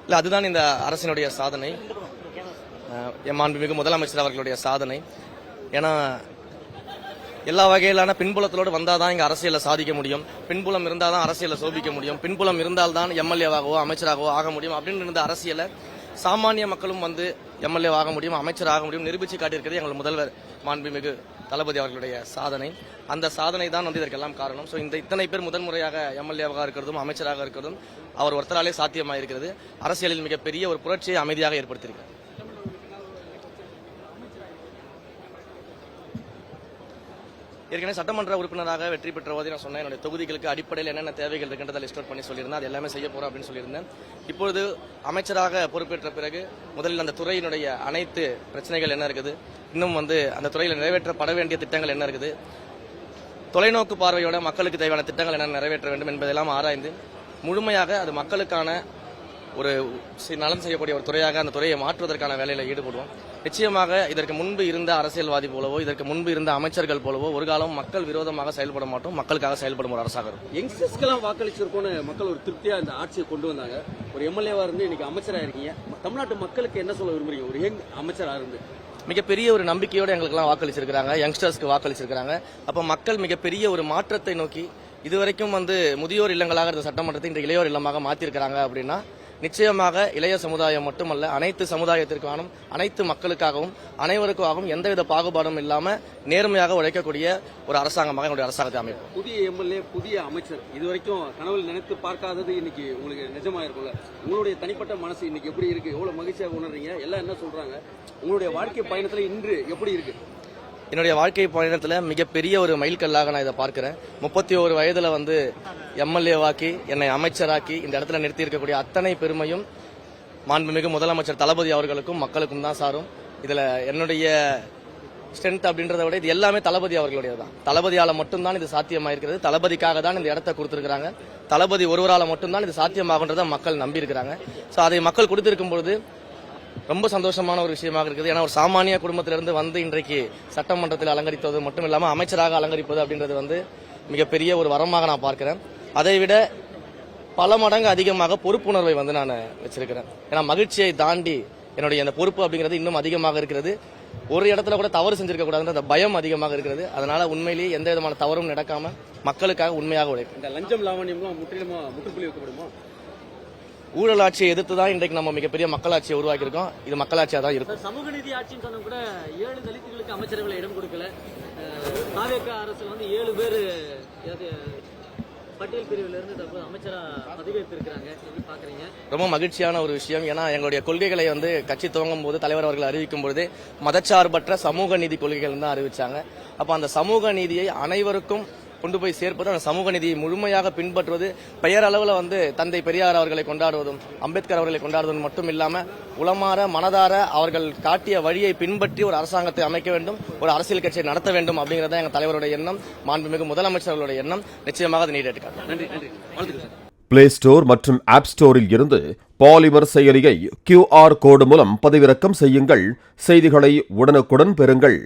இல்லை, அதுதான் இந்த அரசினுடைய சாதனை, மாண்புமிகு முதலமைச்சர் அவர்களுடைய சாதனை. ஏன்னா எல்லா வகையிலான பின்புலத்தோடு வந்தால் தான் இங்கே அரசியலில் சாதிக்க முடியும், பின்புலம் இருந்தால் தான் அரசியலில் சோபிக்க முடியும், பின்புலம் இருந்தால் தான் எம்எல்ஏவாகவோ அமைச்சராகவோ ஆக முடியும் அப்படின்னு இருந்த அரசியலை சாமானிய மக்களும் வந்து எம்எல்ஏ ஆக முடியும், அமைச்சர் ஆக முடியும் நிரூபித்து காட்டியிருக்கிறது எங்கள் முதல்வர் மாண்புமிகு தளபதி அவர்களுடைய சாதனை. அந்த சாதனை தான் வந்து இதற்கெல்லாம் காரணம். ஸோ இந்த இத்தனை பேர் முதல் முறையாக எம்எல்ஏவாக இருக்கிறதும் அமைச்சராக இருக்கிறதும் அவர் ஒருத்தராலே சாத்தியமாக இருக்கிறது. அரசியலில் மிகப்பெரிய ஒரு புரட்சியை அமைதியாக ஏற்படுத்தியிருக்கிறார். ஏற்கனவே சட்டமன்ற உறுப்பினராக வெற்றி பெற்ற போது நான் சொன்னேன், என்னுடைய தொகுதிகளுக்கு அடிப்படையில் என்னென்ன தேவைகள் இருக்கின்றதை லிஸ்ட் அவுட் பண்ணி சொல்லியிருந்தேன். அது எல்லாமே செய்ய போறோம் அப்படின்னு சொல்லியிருந்தேன். இப்பொழுது அமைச்சராக பொறுப்பேற்ற பிறகு முதலில் அந்த துறையினுடைய அனைத்து பிரச்சனைகள் என்ன இருக்குது, இன்னும் வந்து அந்த துறையில் நிறைவேற்றப்பட வேண்டிய திட்டங்கள் என்ன இருக்குது, தொலைநோக்கு பார்வையோட மக்களுக்கு தேவையான திட்டங்கள் என்ன நிறைவேற்ற வேண்டும் என்பதெல்லாம் ஆராய்ந்து முழுமையாக அது மக்களுக்கான ஒரு நலன் செய்யக்கூடிய ஒரு துறையாக அந்த துறையை மாற்றுவதற்கான வேலையில் ஈடுபடுவோம். நிச்சயமாக இதற்கு முன்பு இருந்த அரசியல்வாதி போலவோ இதற்கு முன்பு இருந்த அமைச்சர்கள் போலவோ ஒரு காலம் மக்கள் விரோதமாக செயல்பட மாட்டோம், மக்களுக்காக செயல்படும் ஒரு அரசாக இருக்கும். யங்ஸ்டர்ஸ்க்கெல்லாம் வாக்களிச்சிருக்கோன்னு மக்கள் ஒரு திருப்தியா இந்த ஆட்சியை கொண்டு வந்தாங்க. ஒரு எம்எல்ஏவா இருந்து இன்னைக்கு அமைச்சராக இருக்கீங்க. தமிழ்நாட்டு மக்களுக்கு என்ன சொல்ல விரும்புறீங்க? ஒரு யங் அமைச்சராக இருந்து மிகப்பெரிய ஒரு நம்பிக்கையோடு எங்களுக்கெல்லாம் வாக்களிச்சிருக்கிறாங்க, யங்ஸ்டர்ஸ்க்கு வாக்களிச்சிருக்கிறாங்க. அப்போ மக்கள் மிகப்பெரிய ஒரு மாற்றத்தை நோக்கி இதுவரைக்கும் வந்து முதியோர் இல்லங்களாக இருந்த சட்டமன்றத்தை இன்று இளையோர் இல்லமாக மாற்றிருக்கிறாங்க. அப்படின்னா நிச்சயமாக இளைய சமுதாயம் மட்டுமல்ல, அனைத்து சமுதாயத்திற்காகவும் அனைத்து மக்களுக்காகவும் அனைவருக்காகவும் எந்தவித பாகுபாடும் இல்லாமல் நேர்மையாக உழைக்கக்கூடிய ஒரு அரசாங்கமாக என்னுடைய அரசாங்கத்தை அமைக்கும். புதிய எம்எல்ஏ, புதிய அமைச்சர், இதுவரைக்கும் கனவில் நினைத்து பார்க்காதது இன்னைக்கு உங்களுக்கு நிஜமா இருக்கும்ல. உங்களுடைய தனிப்பட்ட மனசு இன்னைக்கு எப்படி இருக்கு? எவ்வளவு மகிழ்ச்சியாக உணர்றீங்க? எல்லாம் என்ன சொல்றாங்க? உங்களுடைய வாழ்க்கை பயணத்துல இன்று எப்படி இருக்கு? என்னுடைய வாழ்க்கை பயணத்தில் மிகப்பெரிய ஒரு மைல்கல்லாக நான் இதை பார்க்கிறேன். 31 வயதுல வந்து எம்எல்ஏவாக்கி என்னை அமைச்சராக்கி இந்த இடத்துல நிறுத்தி இருக்கக்கூடிய அத்தனை பெருமையும் மாண்புமிகு முதலமைச்சர் தளபதி அவர்களுக்கும் மக்களுக்கும் தான் சாரும். இதுல என்னுடைய ஸ்ட்ரென்த் அப்படின்றத விட இது எல்லாமே தளபதி அவர்களுடைய தான். தளபதியால மட்டும்தான் இது சாத்தியமாயிருக்கிறது. தளபதிக்காக தான் இந்த இடத்த கொடுத்திருக்கிறாங்க. தளபதி ஒருவரால மட்டும்தான் இது சாத்தியமாகுன்றதை மக்கள் நம்பி இருக்கிறாங்க. ஸோ அதை மக்கள் கொடுத்திருக்கும் பொழுது ரொம்ப சந்தோஷமான ஒரு விஷயமாக இருக்குது. ஏன்னா ஒரு சாமானிய குடும்பத்திலிருந்து வந்து இன்றைக்கு சட்டமன்றத்தில் அலங்கரிப்பது மட்டும் இல்லாமல் அமைச்சராக அலங்கரிப்பது அப்படின்றது வந்து மிகப்பெரிய ஒரு வரமாக நான் பார்க்கிறேன். அதை விட பல மடங்கு அதிகமாக பொறுப்புணர்வை வந்து நான் வச்சிருக்கிறேன். ஏன்னா மகிழ்ச்சியை தாண்டி என்னுடைய அந்த பொறுப்பு அப்படிங்கிறது இன்னும் அதிகமாக இருக்கிறது. ஒரு இடத்துல கூட தவறு செஞ்சிருக்க கூடாதுன்ற அந்த பயம் அதிகமாக இருக்கிறது. அதனால உண்மையிலேயே எந்த விதமான தவறும் நடக்காம மக்களுக்காக உண்மையாக உழைக்கும். இந்த லஞ்சம் லாவண்யம்லாம் முற்றுப்புள்ளி வைக்கப்படுமா? ஊழல் ஆட்சியை எதிர்த்து தான் இன்றைக்கு நம்ம மிகப்பெரிய மக்களாட்சியை உருவாக்கி இருக்கோம். இது மக்களாட்சியா தான் இருக்கும். சமூக நீதி ஆட்சின்னு சொன்ன கூட 7 தலித்துகளுக்கு அமைச்சரவையில் இடம் கொடுக்கல. தாவேக அரசு வந்து 7 பேர் பட்டியல் பிரிவில் இருந்து தற்போது அமைச்சரா பதவியேற்றிருக்கிறாங்க. எப்படி பாக்குறீங்க? ரொம்ப மகிழ்ச்சியான ஒரு விஷயம். ஏன்னா எங்களுடைய கொள்கைகளை வந்து கட்சி துவங்கும் போது தலைவர் அவர்கள் அறிவிக்கும் பொழுது மதச்சார்பற்ற சமூக நீதி கொள்கைகள் தான் அறிவிச்சாங்க. அப்ப அந்த சமூக நீதியை அனைவருக்கும் கொண்டு போய் சேர்ப்பது, அந்த சமூக நீதியை முழுமையாக பின்பற்றுவது, பெயர் அளவில் வந்து தந்தை பெரியார் அவர்களை கொண்டாடுவதும் அம்பேத்கர் அவர்களை கொண்டாடுவதும் மட்டும் இல்லாமல் உளமாற மனதார அவர்கள் காட்டிய வழியை பின்பற்றி ஒரு அரசாங்கத்தை அமைக்க வேண்டும், ஒரு அரசியல் கட்சியை நடத்த வேண்டும் அப்படிங்கிறத எங்கள் தலைவருடைய எண்ணம், மாண்புமிகு முதலமைச்சர்களுடைய எண்ணம். நிச்சயமாக அதை நீடேற்றுக்காங்க. நன்றி நன்றி. பிளே ஸ்டோர் மற்றும் ஆப் ஸ்டோரில் இருந்து பாலிமர் செயலியை QR கோடு மூலம் பதிவிறக்கம் செய்யுங்கள். செய்திகளை உடனுக்குடன் பெறுங்கள்.